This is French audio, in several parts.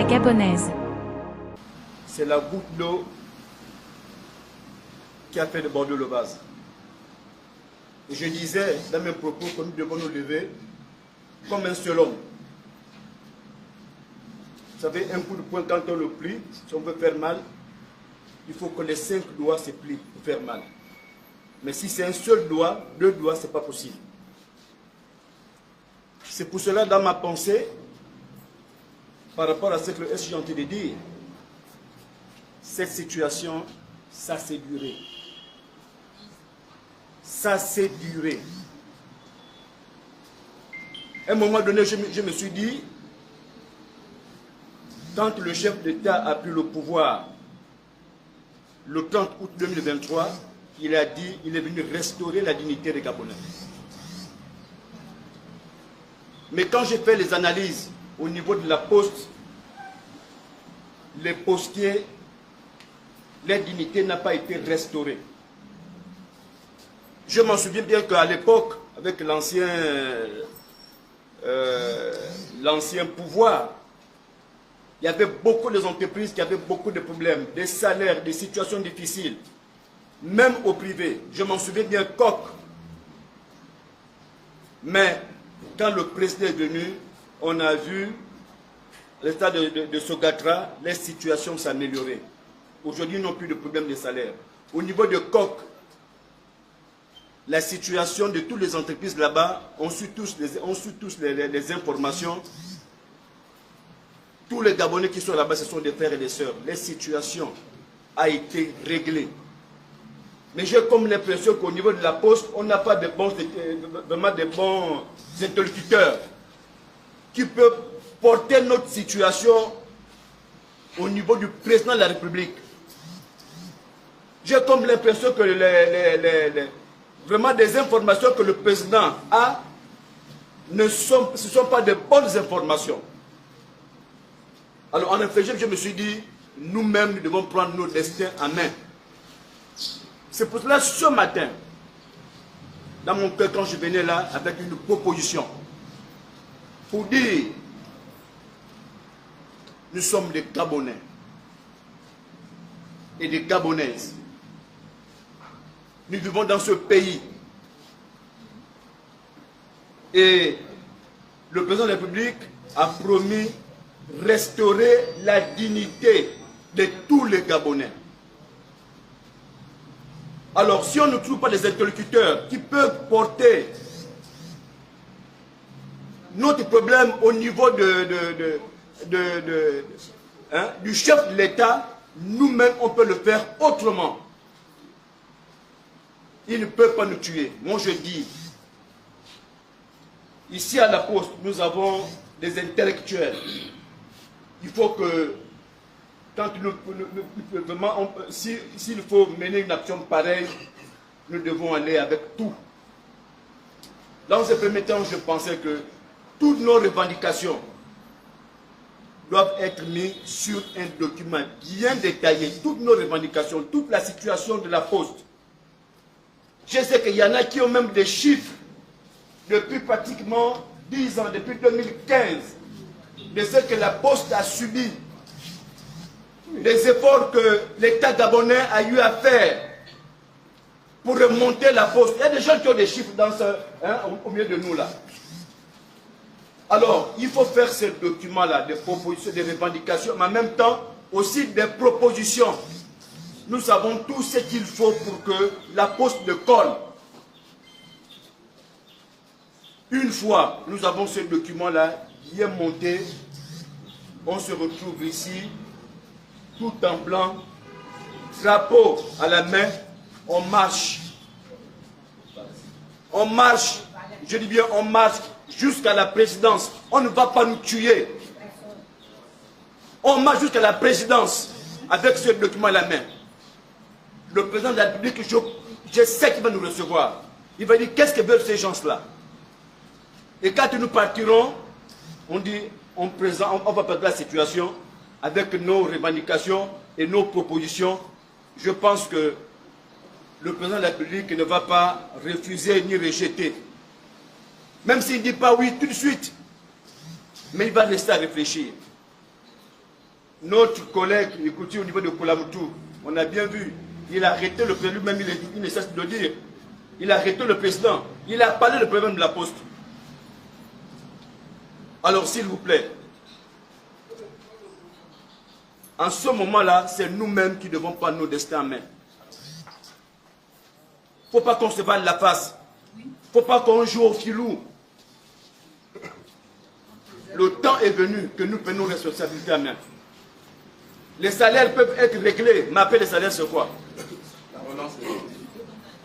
la gabonaise. C'est la goutte d'eau qui a fait déborder le vase. Et je disais dans mes propos que nous devons nous lever comme un seul homme. Vous savez, un coup de poing, quand on le plie, si on veut faire mal, il faut que les 5 doigts se plient pour faire mal. Mais si c'est un seul doigt, 2 doigts, ce n'est pas possible. C'est pour cela, dans ma pensée, par rapport à ce que le S est en train de dire, cette situation, ça s'est duré. Ça s'est duré. À un moment donné, je me suis dit, quand le chef d'État a pris le pouvoir, le 30 août 2023, il a dit, il est venu restaurer la dignité des Gabonais. Mais quand j'ai fait les analyses au niveau de la poste, les postiers, leur dignité n'a pas été restaurée. Je m'en souviens bien qu'à l'époque, avec l'ancien pouvoir, il y avait beaucoup d'entreprises qui avaient beaucoup de problèmes, des salaires, des situations difficiles, même au privé. Je m'en souviens bien, Coq. Mais quand le président est venu, on a vu l'état de Sogatra, les situations s'améliorer. Aujourd'hui, ils n'ont plus de problème de salaire. Au niveau de Coq, la situation de toutes les entreprises là-bas, on suit tous les informations. Tous les Gabonais qui sont là-bas, ce sont des frères et des sœurs. La situation a été réglée. Mais j'ai comme l'impression qu'au niveau de la poste, on n'a pas vraiment de bons interlocuteurs qui peuvent porter notre situation au niveau du président de la République. J'ai comme l'impression que vraiment des informations que le président a ce ne sont pas de bonnes informations. Alors en effet, je me suis dit, nous-mêmes, nous devons prendre nos destins en main. C'est pour cela, ce matin, dans mon cœur, quand je venais là, avec une proposition, pour dire, nous sommes des Gabonais et des Gabonaises. Nous vivons dans ce pays. Et le président de la République a promis restaurer la dignité de tous les Gabonais. Alors, si on ne trouve pas des interlocuteurs qui peuvent porter notre problème au niveau du chef de l'État, nous-mêmes, on peut le faire autrement. Il ne peut pas nous tuer. Moi, je dis, ici à la Poste, nous avons des intellectuels. Il faut que, quand s'il faut mener une action pareille, nous devons aller avec tout. Dans ce premier temps, je pensais que toutes nos revendications doivent être mises sur un document bien détaillé. Toutes nos revendications, toute la situation de la Poste. Je sais qu'il y en a qui ont même des chiffres depuis pratiquement 10 ans, depuis 2015, de ce que la Poste a subi, des efforts que l'État gabonais a eu à faire pour remonter la Poste. Il y a des gens qui ont des chiffres dans au milieu de nous là. Alors, il faut faire ce document-là, des propositions, des revendications, mais en même temps aussi des propositions. Nous savons tout ce qu'il faut pour que la Poste de colle. Une fois, nous avons ce document-là, il est monté, on se retrouve ici, tout en blanc, drapeau à la main, on marche. On marche, je dis bien on marche jusqu'à la présidence. On ne va pas nous tuer. On marche jusqu'à la présidence avec ce document à la main. Le président de la République, je sais qu'il va nous recevoir. Il va dire qu'est-ce que veulent ces gens-là. Et quand nous partirons, on dit, on va prendre la situation avec nos revendications et nos propositions. Je pense que le président de la République ne va pas refuser ni rejeter. Même s'il ne dit pas oui tout de suite, mais il va rester à réfléchir. notre collègue, écoutez, au niveau de Koulamoutou, on a bien vu, il a arrêté le président, lui-même il ne cesse de le dire. Il a arrêté le président. Il a parlé le problème de la poste. Alors, s'il vous plaît, en ce moment-là, c'est nous-mêmes qui devons prendre nos destins en main. Il ne faut pas qu'on se vaille la face. Il ne faut pas qu'on joue au filou. Le temps est venu que nous prenions nos responsabilités en main. Les salaires peuvent être réglés, mais après les salaires, c'est quoi?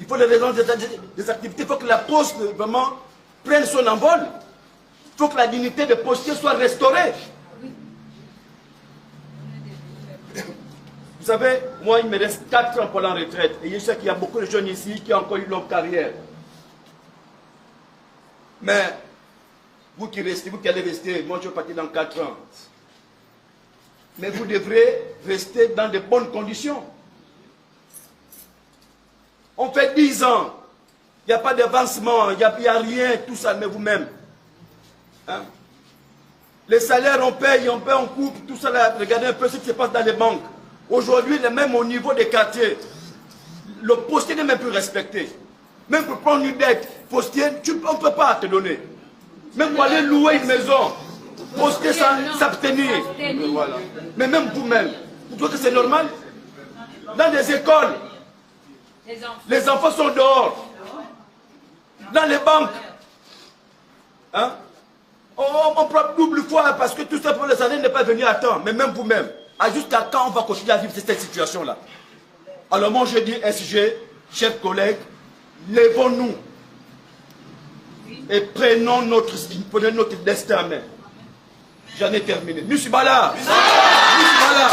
Il faut les relances des activités. Il faut que la poste vraiment prenne son envol. Il faut que la dignité des postiers soit restaurée. Vous savez, moi, il me reste 4 ans pour la retraite. Et je sais qu'il y a beaucoup de jeunes ici qui ont encore eu une longue carrière. Mais, vous qui restez, vous qui allez rester, moi je vais partir dans 4 ans. Mais vous devrez rester dans de bonnes conditions. On fait 10 ans. Il n'y a pas d'avancement, il n'y a rien, tout ça, mais vous-même. Hein? Les salaires, on paye, on coupe, tout ça. Là, regardez un peu ce qui se passe dans les banques. Aujourd'hui, même au niveau des quartiers, le postier n'est même plus respecté. Même pour prendre une dette, postier, on ne peut pas te donner. Même pour aller louer une maison, postier s'abstenir. Voilà. Mais même vous-même, vous trouvez que c'est normal? Dans les écoles, les enfants sont dehors. Dans les banques, hein? On prend double fois parce que tout ça pour les années n'est pas venu à temps. Mais même vous-même, jusqu'à quand on va continuer à vivre cette situation-là? Alors moi je dis SG, chers collègues, lèvons-nous et prenons notre destin en main. J'en ai terminé. Nusibala! Nusibala!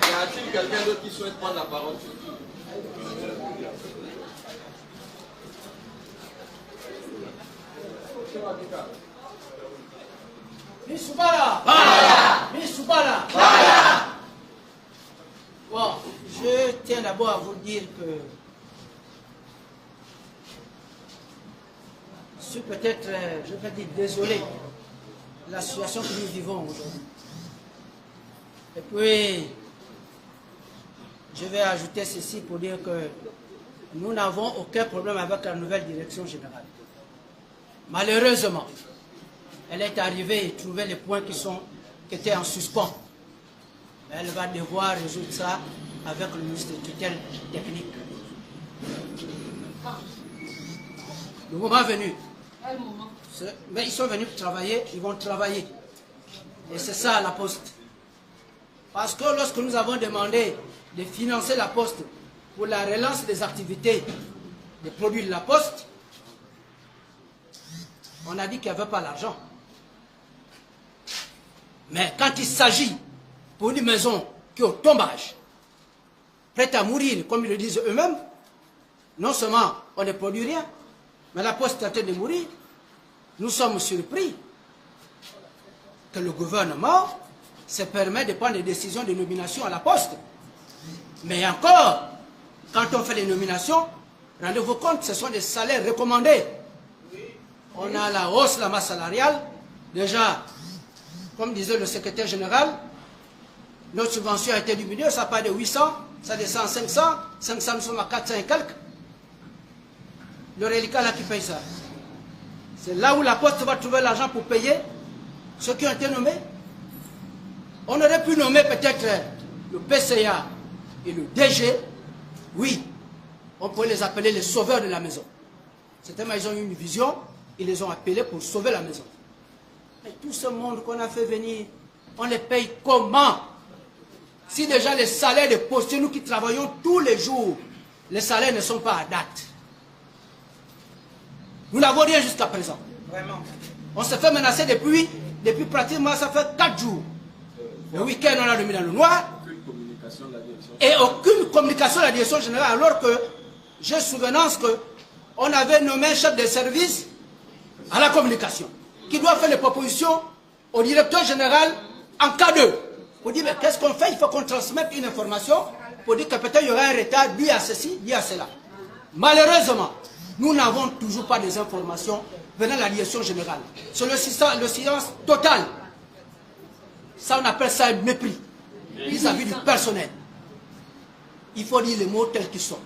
Y a-t-il quelqu'un d'autre qui souhaite prendre la parole? Missoubala! Missoubala! Bon, je tiens d'abord à vous dire que je suis peut-être, je vais dire, désolé de la situation que nous vivons aujourd'hui. Et puis, je vais ajouter ceci pour dire que nous n'avons aucun problème avec la nouvelle direction générale. Malheureusement, elle est arrivée et trouvé les points qui étaient en suspens. Mais elle va devoir résoudre ça avec le ministre de tutelle technique. Le moment venu. Mais ils sont venus pour travailler, ils vont travailler. Et c'est ça la poste. Parce que lorsque nous avons demandé de financer la poste pour la relance des activités des produits de la poste, on a dit qu'il n'y avait pas l'argent. Mais quand il s'agit pour une maison qui est au tombage, prête à mourir, comme ils le disent eux-mêmes, non seulement on ne produit rien, mais la poste est en train de mourir, nous sommes surpris que le gouvernement se permet de prendre des décisions de nomination à la poste. Mais encore, quand on fait les nominations, rendez-vous compte, ce sont des salaires recommandés. On a la hausse de la masse salariale. Déjà, comme disait le secrétaire général, notre subvention a été diminuée, ça part de 800, ça descend à 500, 500 nous sommes à 400 et quelques. Le reliquat là qui paye ça. C'est là où la poste va trouver l'argent pour payer ceux qui ont été nommés. On aurait pu nommer peut-être le PCA et le DG. Oui, on pourrait les appeler les sauveurs de la maison. Certainement, ils ont eu une vision, ils les ont appelés pour sauver la maison. Mais tout ce monde qu'on a fait venir, on les paye comment? Si déjà les salaires des postiers, nous qui travaillons tous les jours, les salaires ne sont pas à date. Nous n'avons rien jusqu'à présent. Vraiment. On se fait menacer depuis pratiquement, ça fait 4 jours. Le week-end, on a dormi dans le noir. Et aucune communication de la direction générale, alors que j'ai souvenance qu'on avait nommé un chef de service à la communication, qui doit faire les propositions au directeur général en cas de. Pour dire, qu'est-ce qu'on fait? Il faut qu'on transmette une information pour dire que peut-être il y aura un retard dû à ceci, dû à cela. Malheureusement, nous n'avons toujours pas des informations venant de la direction générale. C'est le silence total. Ça, on appelle ça un mépris vis-à-vis du personnel. Il faut dire les mots tels qu'ils sont.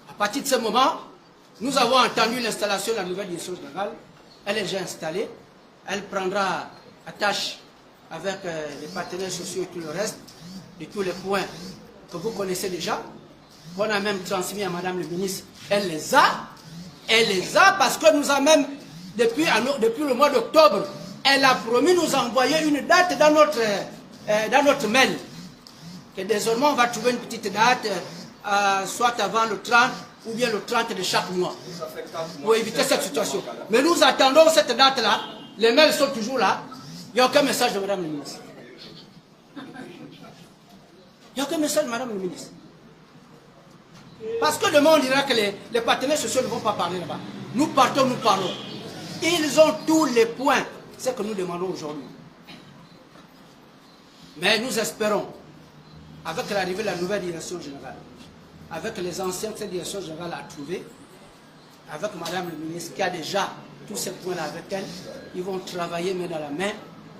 À partir de ce moment, nous avons entendu l'installation de la nouvelle direction générale. Elle est déjà installée. Elle prendra attache avec les partenaires sociaux et tout le reste, de tous les points que vous connaissez déjà, qu'on a même transmis à Madame le ministre. Elle les a parce que nous a même, depuis le mois d'octobre, elle a promis nous envoyer une date dans notre mail. Que désormais on va trouver une petite date, soit avant le 30 ou bien le 30 de chaque mois, pour éviter cette situation. Mais nous attendons cette date-là, les mails sont toujours là, il n'y a aucun message de Madame le ministre. Il n'y a aucun message de Madame le ministre. Parce que demain on dira que les partenaires sociaux ne vont pas parler là-bas. Nous partons, nous parlons. Ils ont tous les points, c'est ce que nous demandons aujourd'hui. Mais nous espérons, avec l'arrivée de la nouvelle direction générale, avec les anciens que cette direction générale a trouvé, avec Madame le ministre qui a déjà tous ces points-là avec elle, ils vont travailler main dans la main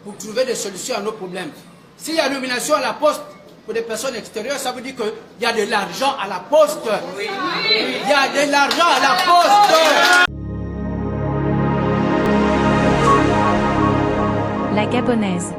pour trouver des solutions à nos problèmes. S'il y a nomination à la poste pour des personnes extérieures, ça veut dire qu'il y a de l'argent à la poste. Il y a de l'argent à la poste. La Gabonaise.